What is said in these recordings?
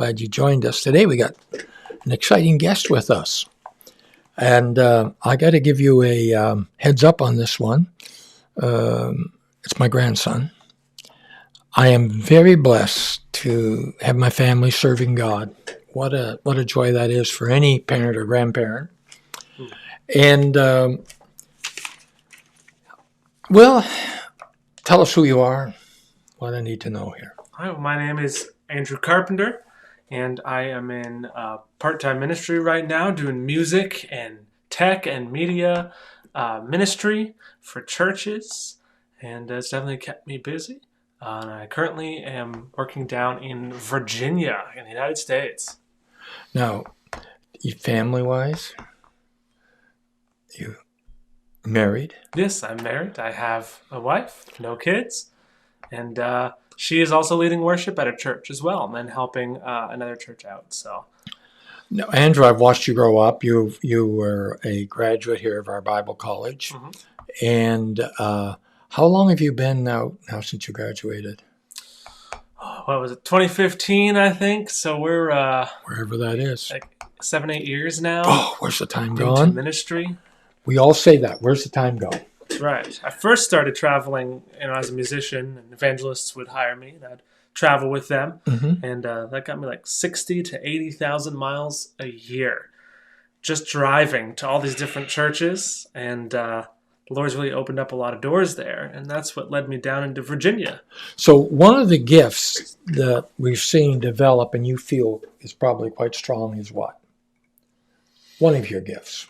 glad you joined us. Today we got an exciting guest with us. And I got to give you a heads up on this one. It's my grandson. I am very blessed to have my family serving God. What a joy that is for any parent or grandparent. And, well, tell us who you are, what I need to know here. Hi, my name is Andrew Carpenter, and I am in part-time ministry right now, doing music and tech and media ministry for churches, and it's definitely kept me busy. And I currently am working down in Virginia in the United States. Now, family-wise, you married? Yes, I'm married. I have a wife, no kids, and she is also leading worship at a church as well, and then helping another church out. So, Now, Andrew, I've watched you grow up. You were a graduate here of our Bible college, and how long have you been now since you graduated? What was it, 2015, I think? So we're Wherever that is. like 7-8 years now. Oh, where's the time into gone? ministry. We all say that. Where's the time gone? That's right. I first started traveling, as a musician, and evangelists would hire me, and I'd travel with them, and that got me like 60 to 80,000 miles a year, just driving to all these different churches, and the Lord's really opened up a lot of doors there, and that's what led me down into Virginia. So one of the gifts that we've seen develop and you feel is probably quite strong is what? One of your gifts.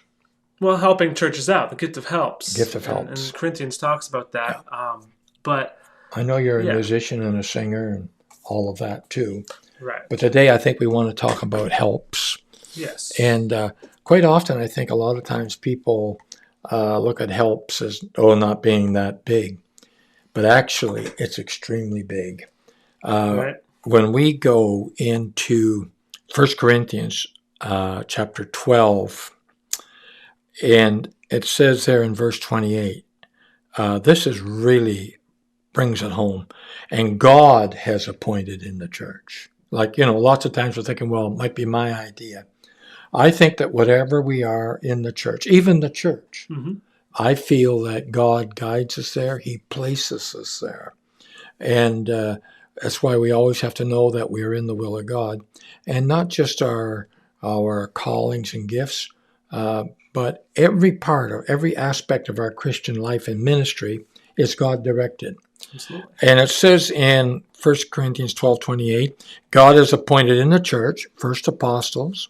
Well, helping churches out, the gift of helps. Gift of helps. And Corinthians talks about that. Yeah. But I know you're a musician and a singer and all of that too. Right. But today I think we want to talk about helps. Yes. And quite often I think a lot of times people look at helps as, not being that big. But actually it's extremely big. Right. When we go into 1 Corinthians chapter 12, and it says there in verse 28, this is really brings it home. And God has appointed in the church. Like, lots of times we're thinking, well, it might be my idea. I think that whatever we are in the church, even the church, I feel that God guides us there. He places us there. And that's why we always have to know that we are in the will of God. And not just our callings and gifts, but every aspect of our Christian life and ministry is God-directed. Absolutely. And it says in 1 Corinthians 12:28, God has appointed in the church, first apostles,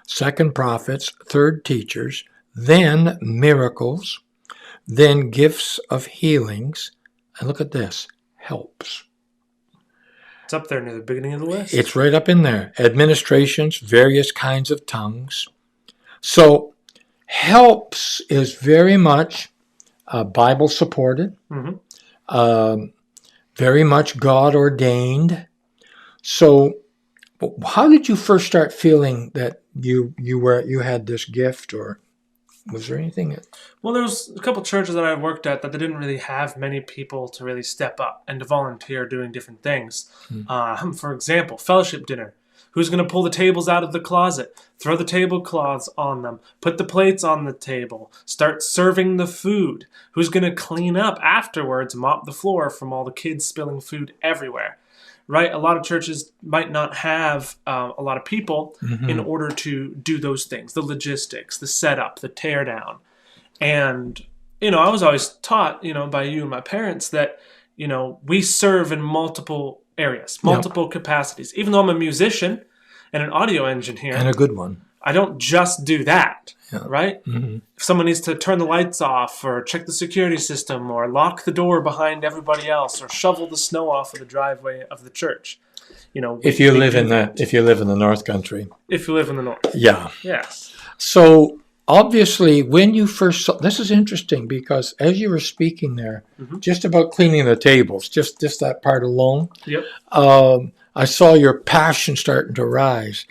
second prophets, third teachers, then miracles, then gifts of healings, and look at this, helps. It's up there near the beginning of the list. It's right up in there. Administrations, various kinds of tongues. So helps is very much Bible supported, very much God ordained. So how did you first start feeling that you had this gift, or was there anything? Well, there was a couple churches that I worked at that they didn't really have many people to really step up and to volunteer doing different things. For example, fellowship dinner. Who's going to pull the tables out of the closet, throw the tablecloths on them, put the plates on the table, start serving the food? Who's going to clean up afterwards, mop the floor from all the kids spilling food everywhere? Right? A lot of churches might not have a lot of people in order to do those things, the logistics, the setup, the tear down. And, I was always taught, by you and my parents that, we serve in multiple areas, multiple capacities. Even though I'm a musician and an audio engineer. And a good one. I don't just do that, right? If someone needs to turn the lights off or check the security system or lock the door behind everybody else or shovel the snow off of the driveway of the church, if you live in the North Country. If you live in the North. Yeah. Yes. So obviously, when you first saw, this is interesting because as you were speaking there, just about cleaning the tables, just that part alone, I saw your passion starting to rise.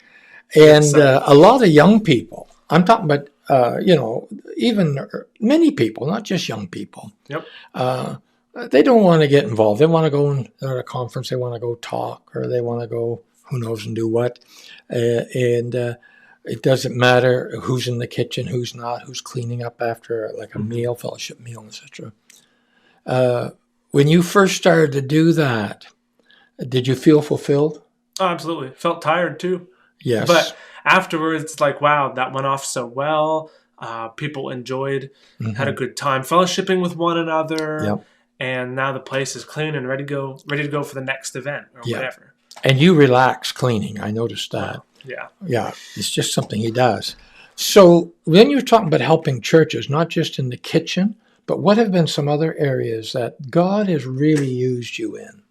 And a lot of young people, I'm talking about, even many people, not just young people, they don't want to get involved. They want to go at a conference, they want to go talk, or they want to go who knows and do what. And it doesn't matter who's in the kitchen, who's not, who's cleaning up after like a meal, fellowship meal, etc. When you first started to do that, did you feel fulfilled? Oh, absolutely. Felt tired too. Yes. But afterwards, it's like, wow, that went off so well. People enjoyed, had a good time fellowshipping with one another. Yep. And now the place is clean and ready to go for the next event or whatever. And you relax cleaning. I noticed that. Wow. Yeah. Yeah. It's just something he does. So then you're talking about helping churches, not just in the kitchen, but what have been some other areas that God has really used you in?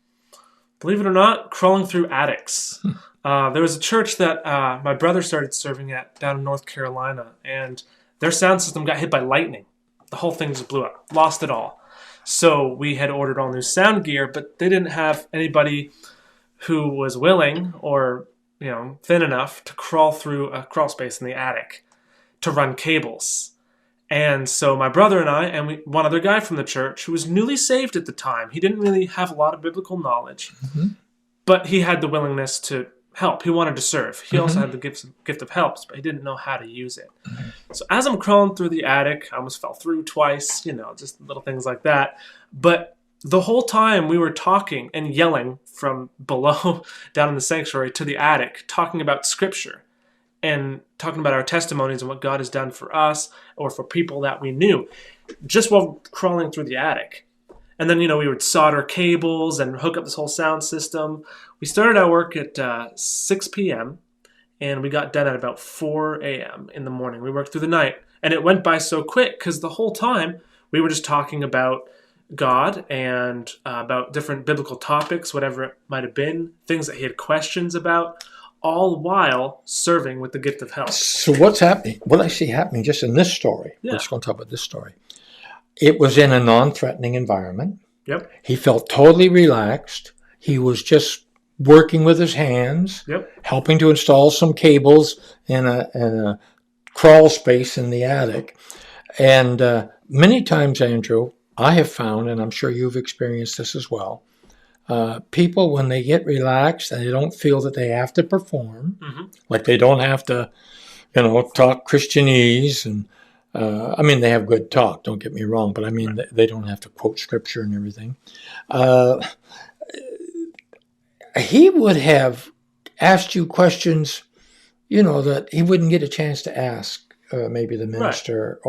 Believe it or not, crawling through attics. There was a church that my brother started serving at down in North Carolina, and their sound system got hit by lightning. The whole thing just blew up, lost it all. So we had ordered all new sound gear, but they didn't have anybody who was willing or thin enough to crawl through a crawl space in the attic to run cables. And so my brother and I, and one other guy from the church who was newly saved at the time, he didn't really have a lot of biblical knowledge, but he had the willingness to help. He wanted to serve. He also had the gift of helps, but he didn't know how to use it. So as I'm crawling through the attic, I almost fell through twice, just little things like that. But the whole time we were talking and yelling from below down in the sanctuary to the attic, talking about Scripture and talking about our testimonies and what God has done for us or for people that we knew, just while crawling through the attic. And then, we would solder cables and hook up this whole sound system. We started our work at 6 p.m. and we got done at about 4 a.m. in the morning. We worked through the night, and it went by so quick because the whole time we were just talking about God and about different biblical topics, whatever it might have been, things that he had questions about, all while serving with the gift of help. So what's happening? What I see happening just in this story, we're just going to talk about this story. It was in a non-threatening environment. Yep. He felt totally relaxed. He was just working with his hands, helping to install some cables in a crawl space in the attic. And many times, Andrew, I have found, and I'm sure you've experienced this as well, people, when they get relaxed and they don't feel that they have to perform, like they don't have to, talk Christianese, and they have good talk, don't get me wrong, but they don't have to quote Scripture and everything. He would have asked you questions, that he wouldn't get a chance to ask. Maybe the minister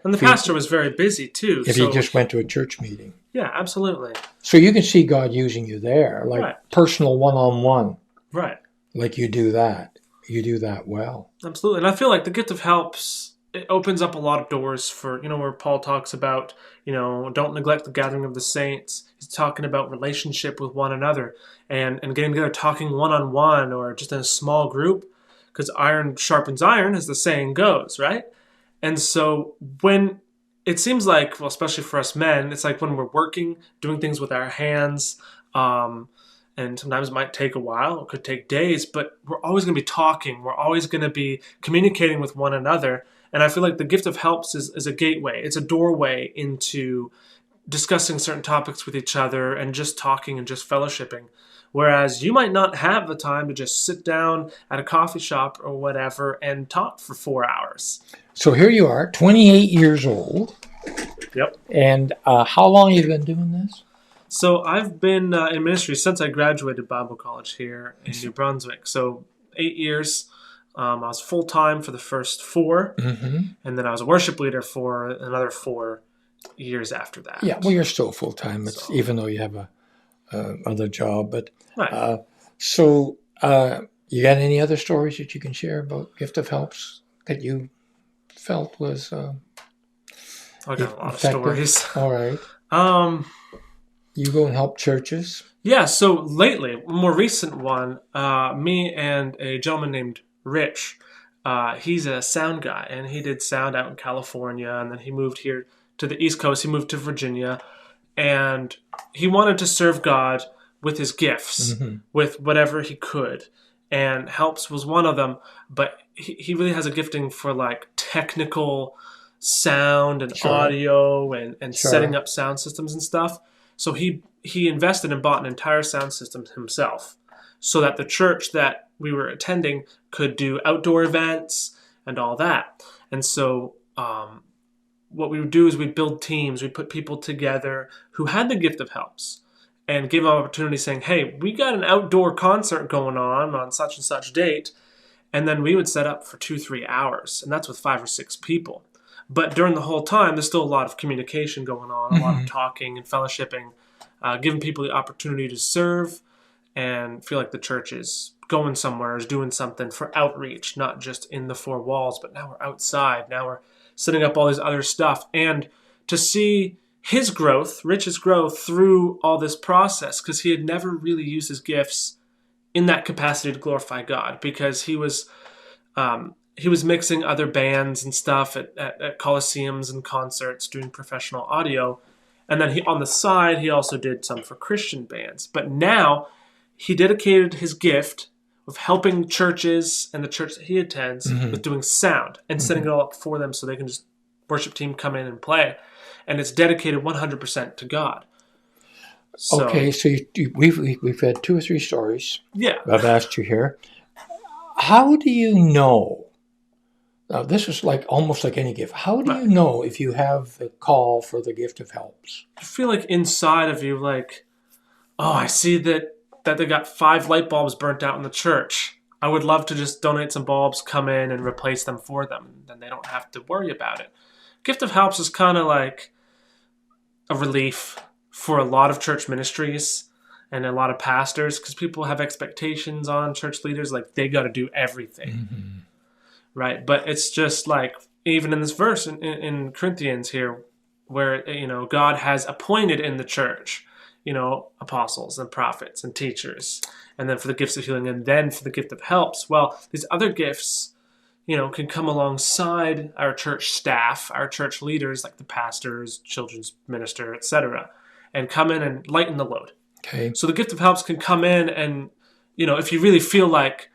and the pastor was very busy too. If he just went to a church meeting. Yeah, absolutely. So you can see God using you there, like personal one-on-one. Right. Like you do that. You do that well. Absolutely. And I feel like the gift of helps, it opens up a lot of doors for, where Paul talks about, don't neglect the gathering of the saints. He's talking about relationship with one another and getting together, talking one-on-one or just in a small group. Because iron sharpens iron, as the saying goes, right? And so when it seems like, well, especially for us men, it's like when we're working, doing things with our hands, and sometimes it might take a while, it could take days, but we're always going to be talking. We're always going to be communicating with one another. And I feel like the gift of helps is a gateway. It's a doorway into discussing certain topics with each other and just talking and just fellowshipping. Whereas you might not have the time to just sit down at a coffee shop or whatever and talk for 4 hours. So here you are, 28 years old. Yep. And how long have you been doing this? So I've been in ministry since I graduated Bible college here in New Brunswick. So 8 years. I was full-time for the first 4. And then I was a worship leader for another 4 years after that. Yeah, well, you're still full-time, even though you have a other job. But so you got any other stories that you can share about gift of helps that you felt was I got a lot effective? of stories. All right. You go and help churches? Yeah, so lately, a more recent one, me and a gentleman named Rich, he's a sound guy, and he did sound out in California, and then he moved here to the East Coast. He moved to Virginia, and he wanted to serve God with his gifts, with whatever he could. And helps was one of them, but he really has a gifting for like technical sound and audio and setting up sound systems and stuff. So he invested and bought an entire sound system himself so that the church that we were attending could do outdoor events and all that. And so what we would do is we'd build teams. We'd put people together who had the gift of helps and give them opportunity saying, hey, we got an outdoor concert going on such and such date. And then we would set up for 2-3 hours. And that's with 5 or 6 people. But during the whole time, there's still a lot of communication going on, a lot of talking and fellowshipping, giving people the opportunity to serve and feel like the church is going somewhere, is doing something for outreach, not just in the 4 walls, but now we're outside. Now we're setting up all this other stuff. And to see his growth, Rich's growth through all this process, because he had never really used his gifts in that capacity to glorify God, because he was mixing other bands and stuff at coliseums and concerts, doing professional audio. And then on the side, he also did some for Christian bands. But now he dedicated his gift of helping churches and the church that he attends with doing sound and setting it all up for them so they can just worship team come in and play. And it's dedicated 100% to God. So, okay, so we've had 2 or 3 stories. Yeah. I've asked you here. How do you know? Now, this is almost like any gift. How do you know if you have the call for the gift of helps? I feel like inside of you, like, oh, I see that they got 5 light bulbs burnt out in the church. I would love to just donate some bulbs, come in and replace them for them. And then they don't have to worry about it. Gift of helps is kind of like a relief for a lot of church ministries and a lot of pastors, because people have expectations on church leaders, like they got to do everything, right? But it's just like, even in this verse in Corinthians here, where, God has appointed in the church, apostles and prophets and teachers, and then for the gifts of healing, and then for the gift of helps. Well, these other gifts, can come alongside our church staff, our church leaders, like the pastors, children's minister, etc., and come in and lighten the load. Okay. So the gift of helps can come in and, if you really feel like,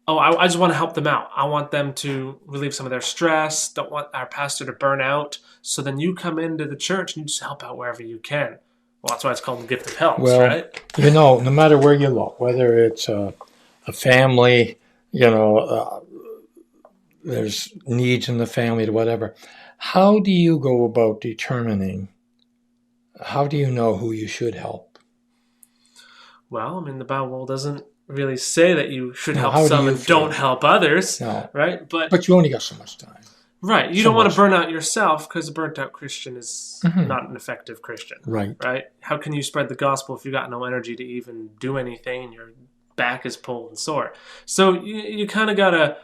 oh, I just want to help them out. I want them to relieve some of their stress. Don't want our pastor to burn out. So then you come into the church and you just help out wherever you can. Well, that's why it's called the gift of helps, right? No matter where you look, whether it's a family, there's needs in the family or whatever. How do you go about determining? How do you know who you should help? Well, the Bible doesn't really say that you should help some and don't help others, right? But you only got so much time. Right. You don't want to burn out yourself, because a burnt-out Christian is not an effective Christian. Right. Right? How can you spread the gospel if you got no energy to even do anything and your back is pulled and sore? So you kind of got to,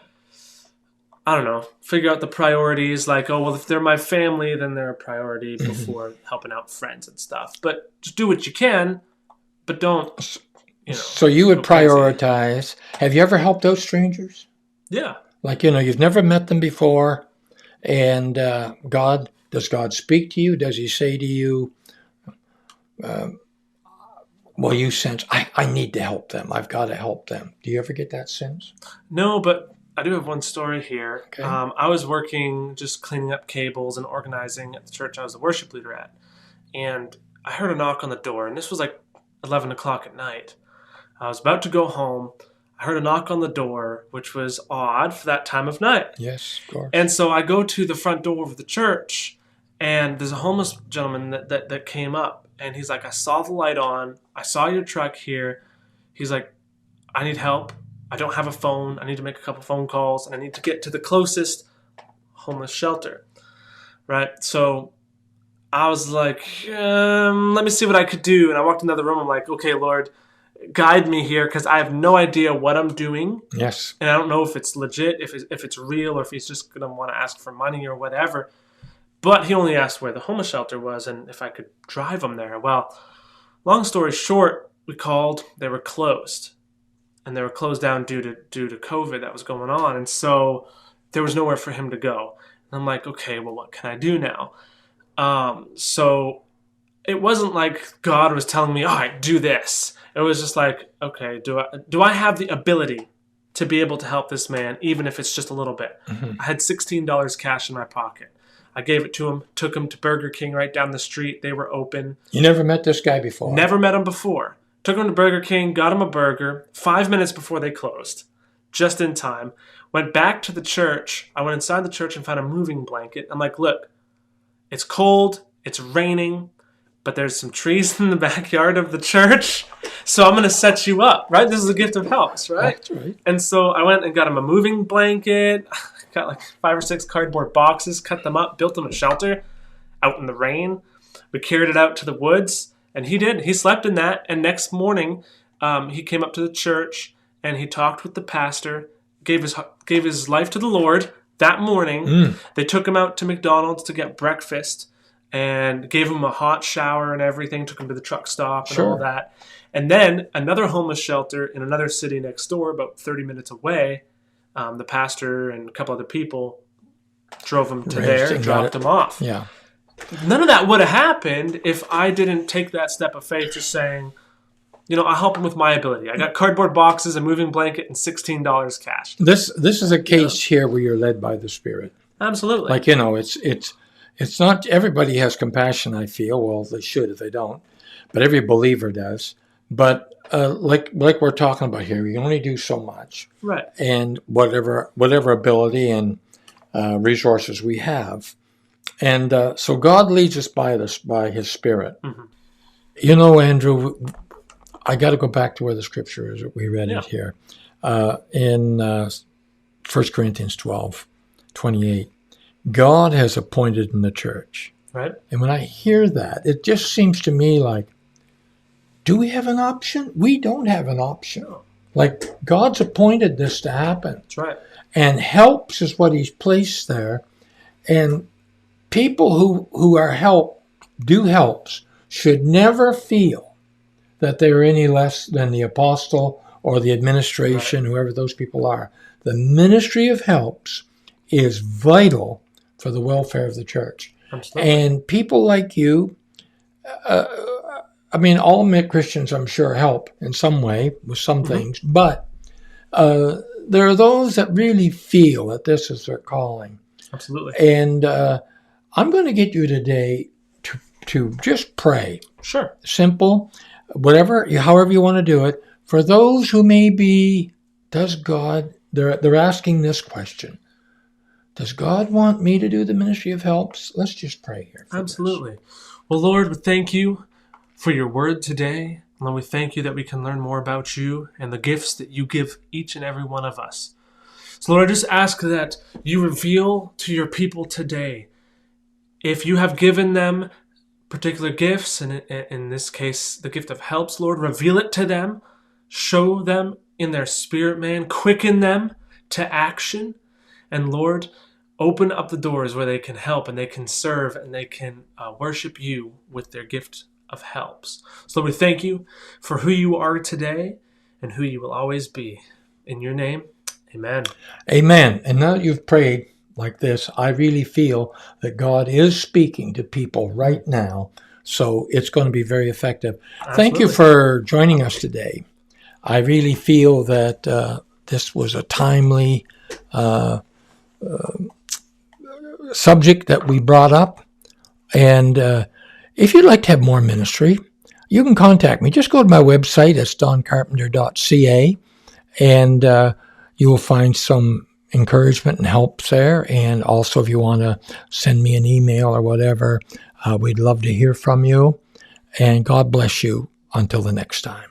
figure out the priorities. Like, oh, well, if they're my family, then they're a priority before helping out friends and stuff. But just do what you can, but don't, So you would prioritize. Have you ever helped out strangers? Yeah. Like, you've never met them before. And does God speak to you? Does he say to you, you sense, I need to help them. I've got to help them. Do you ever get that sense? No, but I do have one story here. Okay. I was working just cleaning up cables and organizing at the church I was the worship leader at. And I heard a knock on the door, and this was like 11 o'clock at night. I was about to go home. I heard a knock on the door, which was odd for that time of night. Yes, of course. And so I go to the front door of the church, and there's a homeless gentleman that came up. And he's like, I saw the light on. I saw your truck here. He's like, I need help. I don't have a phone. I need to make a couple phone calls, and I need to get to the closest homeless shelter. Right? So I was like, let me see what I could do. And I walked into the room. I'm like, okay, Lord, guide me here, because I have no idea what I'm doing. Yes. And I don't know if it's legit, if it's real, or if he's just going to want to ask for money or whatever. But he only asked where the homeless shelter was and if I could drive him there. Well, long story short, we called. They were closed. And they were closed down due to COVID that was going on. And so there was nowhere for him to go. And I'm like, okay, well, what can I do now? So it wasn't like God was telling me, all right, do this. It was just like, okay, do I have the ability to be able to help this man, even if it's just a little bit? I had $16 cash in my pocket. I gave it to him, took him to Burger King right down the street. They were open. You never met this guy before? Never met him before. Took him to Burger King, got him a burger 5 minutes before they closed, just in time. Went back to the church. I went inside the church and found a moving blanket. I'm like, look, it's cold, it's raining, but there's some trees in the backyard of the church, so I'm going to set you up, right? This is a gift of helps, right? That's right. And so I went and got him a moving blanket, got like 5 or 6 cardboard boxes, cut them up, built him a shelter out in the rain. We carried it out to the woods, and he did. He slept in that, and next morning he came up to the church, and he talked with the pastor, gave his life to the Lord that morning. They took him out to McDonald's to get breakfast and gave him a hot shower and everything, took him to the truck stop and all that. And then another homeless shelter in another city next door, about 30 minutes away, the pastor and a couple other people drove him to there and dropped him off. Yeah. None of that would have happened if I didn't take that step of faith, just saying, I'll help him with my ability. I got cardboard boxes, a moving blanket, and $16 cash. This is a case here where you're led by the Spirit. Absolutely. Like, it's not everybody has compassion, I feel. Well, they should if they don't. But every believer does. But like we're talking about here, you can only do so much. Right. And whatever ability and resources we have. And so God leads us by His Spirit. Mm-hmm. Andrew, I got to go back to where the scripture is. We read it here. In 1 Corinthians 12:28. God has appointed in the church. Right. And when I hear that, it just seems to me like, do we have an option? We don't have an option. Like, God's appointed this to happen. That's right. And helps is what He's placed there. And people who are helps should never feel that they're any less than the apostle or the administration, whoever those people are. The ministry of helps is vital for the welfare of the church. Absolutely. And people like you, all Christians, I'm sure, help in some way with some things, but there are those that really feel that this is their calling. Absolutely. And I'm going to get you today to just pray. Sure. Simple, however you want to do it. For those who may be, they're asking this question. Does God want me to do the ministry of helps? Let's just pray here. Absolutely. Well, Lord, we thank you for your word today. Lord, we thank you that we can learn more about you and the gifts that you give each and every one of us. So, Lord, I just ask that you reveal to your people today, if you have given them particular gifts, and in this case, the gift of helps, Lord, reveal it to them, show them in their spirit, man, quicken them to action, and Lord, open up the doors where they can help and they can serve and they can worship you with their gift of helps. So Lord, we thank you for who you are today and who you will always be. In your name, amen. Amen. And now that you've prayed like this, I really feel that God is speaking to people right now. So it's going to be very effective. Absolutely. Thank you for joining us today. I really feel that this was a timely subject that we brought up. And if you'd like to have more ministry, you can contact me. Just go to my website. It's doncarpenter.ca. And you will find some encouragement and helps there. And also, if you want to send me an email or whatever, we'd love to hear from you. And God bless you until the next time.